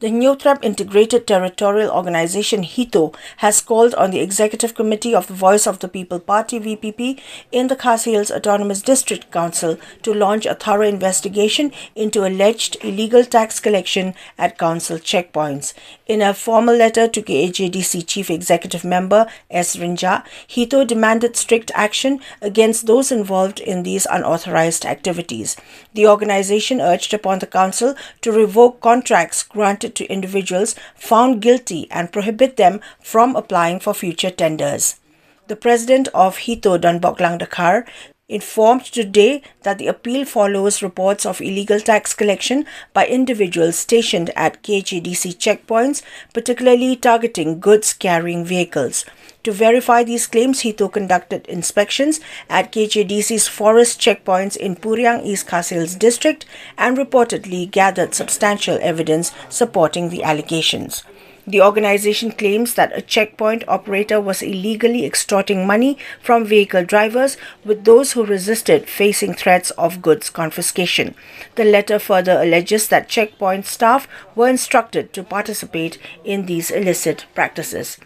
The Newthrop Integrated Territorial Organization HITO has called on the Executive Committee of the Voice of the People Party VPP in the Khas Hills Autonomous District Council to launch a thorough investigation into alleged illegal tax collection at council checkpoints. In a formal letter to KHADC Chief Executive Member S. Rinja, HITO demanded strict action against those involved in these unauthorized activities. The organization urged upon the council to revoke contracts granted to individuals found guilty and prohibit them from applying for future tenders. The president of HITO, Don Boklang Dakar, informed today that the appeal follows reports of illegal tax collection by individuals stationed at KHADC checkpoints, particularly targeting goods-carrying vehicles. To verify these claims, HITO conducted inspections at KHADC's forest checkpoints in Puriang East Khas Hills district and reportedly gathered substantial evidence supporting the allegations. The organization claims that a checkpoint operator was illegally extorting money from vehicle drivers, with those who resisted facing threats of goods confiscation. The letter further alleges that checkpoint staff were instructed to participate in these illicit practices.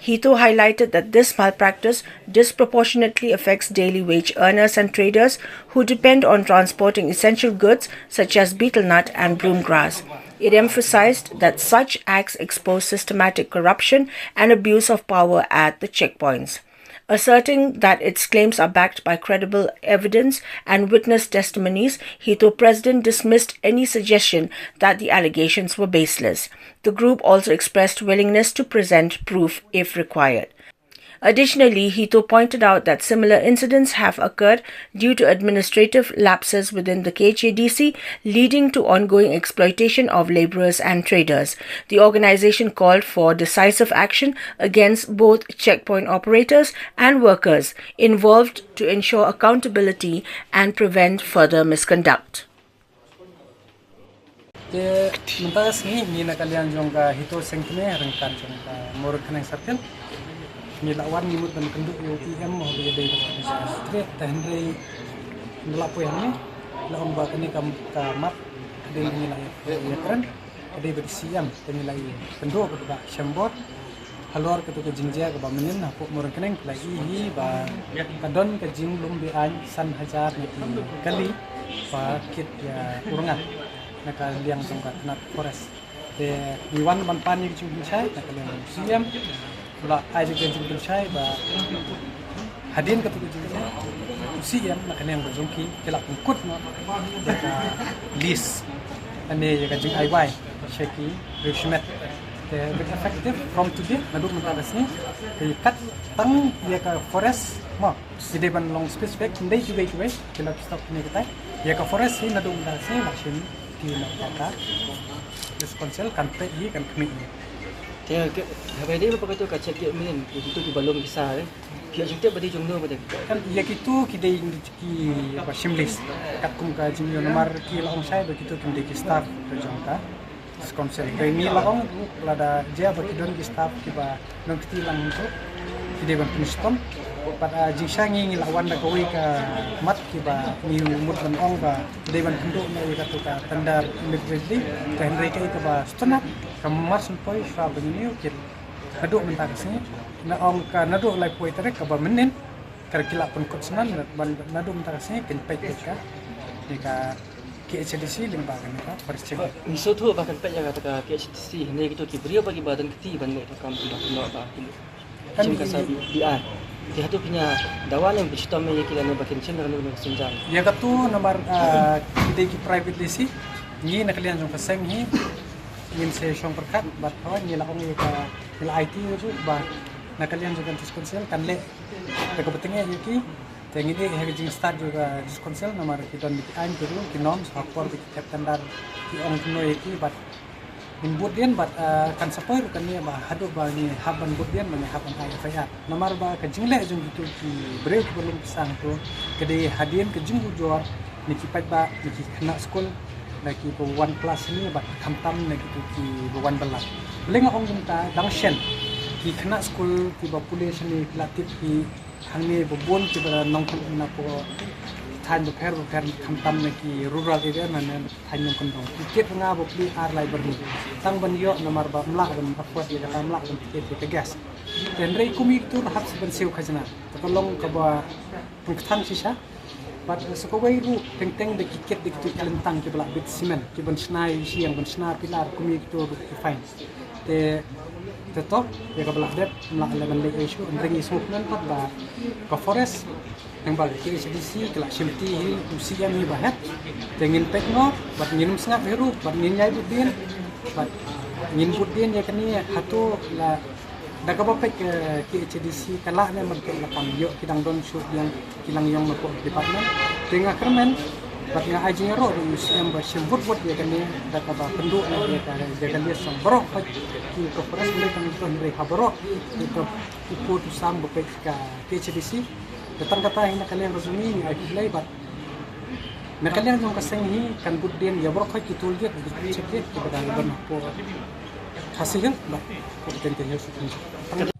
HITO highlighted that this malpractice disproportionately affects daily wage earners and traders who depend on transporting essential goods such as betel nut and broom grass. It emphasized that such acts expose systematic corruption and abuse of power at the checkpoints. Asserting that its claims are backed by credible evidence and witness testimonies, HITO president dismissed any suggestion that the allegations were baseless. The group also expressed willingness to present proof if required. Additionally, HITO pointed out that similar incidents have occurred due to administrative lapses within the KHADC, leading to ongoing exploitation of laborers and traders. The organization called for decisive action against both checkpoint operators and workers involved to ensure accountability and prevent further misconduct. Lawan nimut dan kenduk UTM mau dia dari street tahendri ngelapo yang ni lawan ba kini kamat ada nilai ya kan ada bersiam nilai penduk ke syambot halor ke jinjia ke ba menin aku murang keneng lagi hi ba kadon ke jing lum bi an san hajar ni kali ba kit ya urangan naka liang songkat nat forest de diwan ban ni chung chai nak liang siam la aja ganjing bercai ba hadin ke tujuh usi yang nak yang berjungki kelak pengkut no dekat list ane yang ganjing IY sheki resumet the effective from today naduk mentarasnya kat tang dia ke forest mo jadi ban long specific ndai juga kelak stop ni kita ya ke forest ni naduk mentarasnya langsung di nak responsel kan pe kan kami Tengah hari ini apa kata kat cakap mungkin itu tu balong besar Kia cerita pada jumlah pada kan ya gitu kita ki apa shimlis kat kum ka jumlah nomor ki long sai begitu kita ki staff berjangka konsel ini long lada dia bagi don ki staff ki ba nang kiti lang tu kita ban penistom pada jingsangi lawan da koi ka mat ki ba ni mut ban ong ba kita ban penduk na ka tu ka tandar immediately kan mereka itu ba setengah kamar sampai sah begini ukir naduk mentar sini na ong ka naduk lai poi terek ka ba menen kar kila pun kot senan naduk mentar sini ken pai ka ni ka KHADC limba kan ka percek miso tu bahkan pai jaga ka KHADC ni gitu ki beliau bagi badan keti ban tu kam tu nak ba kilo cim ka sabi dia dia tu punya dawan yang bercerita me kila ni bakin cim kan nak senjang ya ka tu nomor kita ki private lisi ni nak kalian jong pasang ni ingin saya syong perkat bat kawan ni lah orang ka nila IT tu ba nakalian juga diskonsel kan le ke betengnya yuki tengi ni haging start juga diskonsel nomor kita di ain dulu kinom support di captain dar ki ong kuno yuki bat input dian bat kan support kan ni ba hadu ba ni haban bud dian ban haban IFIR nomor ba ka jingle jung gitu ki breu belum pisang tu kede hadien ke jung juar ni kipat ba ni kena school lagi po 1 plus ni bat tam lagi tu ki 1 belas boleh ngong kita dangshen ki kena school ki population ni latif ki hangni bobon ki bara nong na po than beper kamtam neki rural area mana than yang kondong tiket nga bukli ar lai berni tang ban yo nomor ba mlak ban akwat ya kata mlak ban tiket ke gas dan rei kumi tu hab seban siu khajna takolong ka ba pengtang sisa bat sekobai ru teng de tiket de tu kelentang ke belak bit simen ke ban snai siang ban snar pilar kumi tu fine te tetap ya ka belak det mlak leban le isu rengi suknan pat ba ka forest yang balik ke SDC kelak simti hi usia mi bahat tengin tekno bat nginum sengap heru bat ninyai budin bat ngin budin ya kani hatu la daga bapek ke SDC kala ne merke lakam yo kidang don shoot yang kilang yang mako department tengah kermen bat nga ajing ro usia ba simbut bot ya kani daga ba penduk ya ka jaga dia sambrok ki ko pras le kan to hindai habro itu ikut sam bapek ka SDC datang kata hina kalian resumi ai play bat na kalian jong kaseng hi kan budden ya brok ki tul dia di cek dia ke badan ban ko hasil bat ko tente